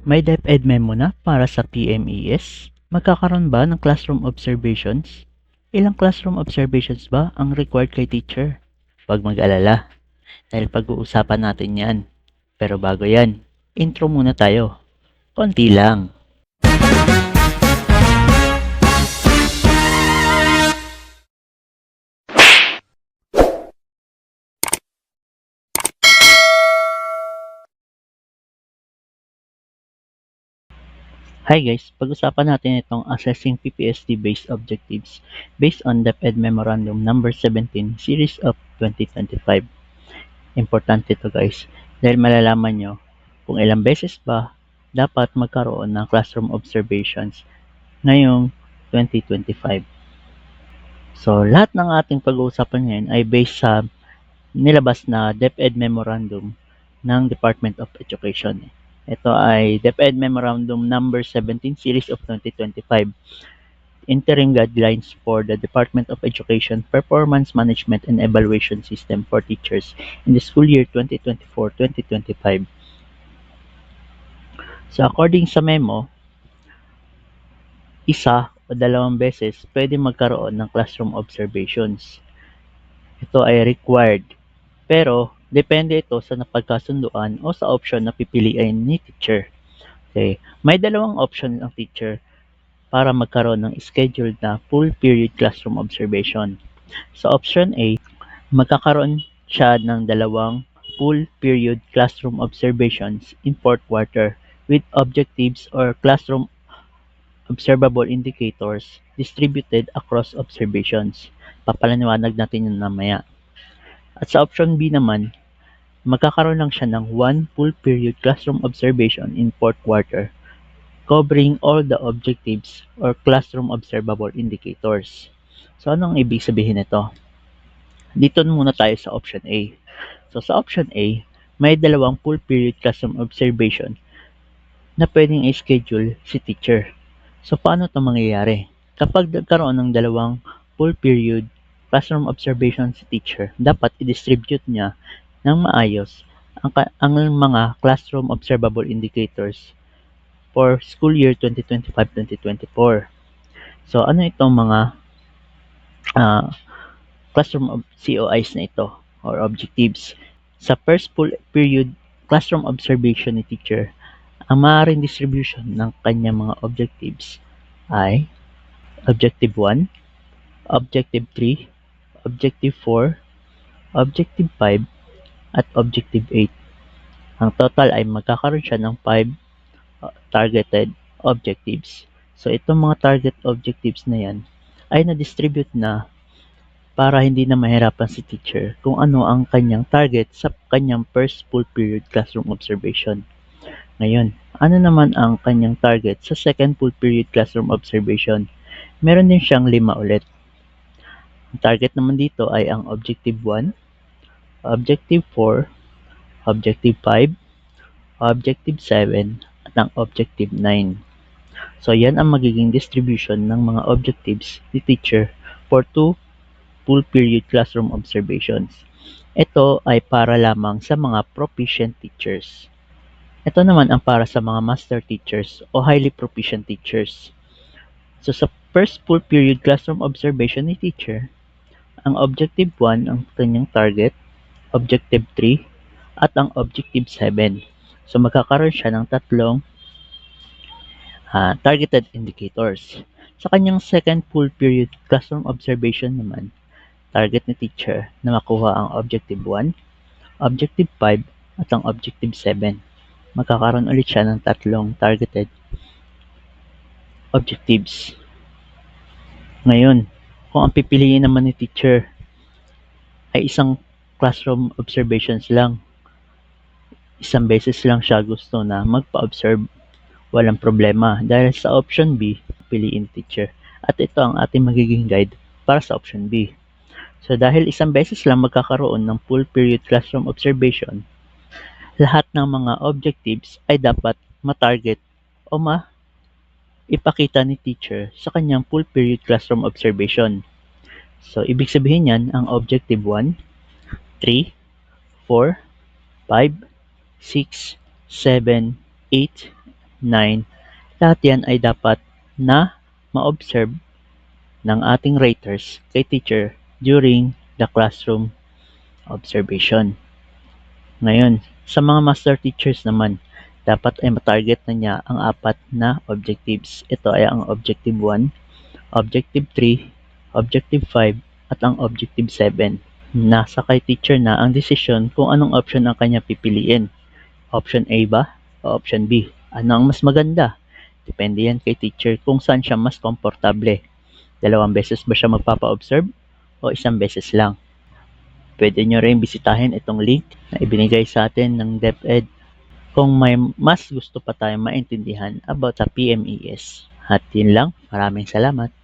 May DepEd memo na para sa PMES? Magkakaroon ba ng classroom observations? Ilang classroom observations ba ang required kay teacher? Huwag mag-alala, dahil pag-uusapan natin yan. Pero bago yan, intro muna tayo. Konti lang. Hi guys, pag-usapan natin itong assessing PPSD-based objectives based on DepEd Memorandum number 17 series of 2025. Importante ito guys, dahil malalaman nyo kung ilang beses ba dapat magkaroon ng classroom observations ngayong 2025. So, lahat ng ating pag-uusapan ngayon ay based sa nilabas na DepEd Memorandum ng Department of Education. Ito ay DepEd Memorandum number 17 series of 2025. Interim guidelines for the Department of Education Performance Management and Evaluation System for teachers in the school year 2024-2025. So according sa memo, isa o dalawang beses pwede magkaroon ng classroom observations. Ito ay required, pero depende ito sa napagkasunduan o sa option na pipiliin ni teacher. Okay, may dalawang option ang teacher para magkaroon ng scheduled na full period classroom observation. Sa option A, magkakaroon siya ng dalawang full period classroom observations in fourth quarter with objectives or classroom observable indicators distributed across observations. Papalaniwanag natin yun mamaya. At sa option B naman, magkakaroon lang siya ng one full period classroom observation in fourth quarter covering all the objectives or classroom observable indicators. So, anong ibig sabihin nito? Dito muna tayo sa option A. So, sa option A, may dalawang full period classroom observation na pwedeng i-schedule si teacher. So, paano ito mangyayari? Kapag nagkaroon ng dalawang full period classroom observation si teacher, dapat i-distribute niya ng maayos ang mga classroom observable indicators for school year 2025-2024. So, ano itong mga classroom COIs na ito or objectives? Sa first full period classroom observation ni teacher, ang maaaring distribution ng kanyang mga objectives ay Objective 1, Objective 3, Objective 4, Objective 5, at Objective 8. Ang total ay magkakaroon siya ng 5 targeted objectives. So, itong mga target objectives na yan ay na-distribute na para hindi na mahirapan si teacher kung ano ang kanyang target sa kanyang first full period classroom observation. Ngayon, ano naman ang kanyang target sa second full period classroom observation? Meron din siyang 5 ulit. Ang target naman dito ay ang Objective 1, Objective 4, Objective 5, Objective 7, at ang Objective 9. So, yan ang magiging distribution ng mga objectives ni teacher for 2 full period classroom observations. Ito ay para lamang sa mga proficient teachers. Ito naman ang para sa mga master teachers o highly proficient teachers. So, sa first full period classroom observation ni teacher, ang Objective 1 ang kanyang target, Objective 3, at ang Objective 7. So, magkakaroon siya ng tatlong targeted indicators. Sa kanyang second full period classroom observation naman, target ni teacher na makuha ang Objective 1, Objective 5, at ang Objective 7. Magkakaroon ulit siya ng tatlong targeted objectives. Ngayon, kung ang pipiliin naman ni teacher ay isang classroom observations lang, isang beses lang siya gusto na magpa-observe, walang problema dahil sa option B, piliin teacher. At ito ang ating magiging guide para sa option B. So dahil isang beses lang magkakaroon ng full period classroom observation, lahat ng mga objectives ay dapat ma-target o ipakita ni teacher sa kanyang full period classroom observation. So ibig sabihin yan, ang Objective 1, 3, 4, 5, 6, 7, 8, 9, lahat yan ay dapat na ma-observe ng ating raters kay teacher during the classroom observation. Ngayon, sa mga master teachers naman, dapat ay matarget na niya ang 4 na objectives. Ito ay ang Objective 1, Objective 3, Objective 5, at ang Objective 7. Nasa kay teacher na ang desisyon kung anong option ang kanya pipiliin. Option A ba o option B? Ano ang mas maganda? Depende yan kay teacher kung saan siya mas komportable. 2 beses ba siya magpapa-observe o 1 beses lang? Pwede nyo rin bisitahin itong link na ibinigay sa atin ng DepEd kung may mas gusto pa tayong maintindihan about sa PMES. At yun lang, maraming salamat.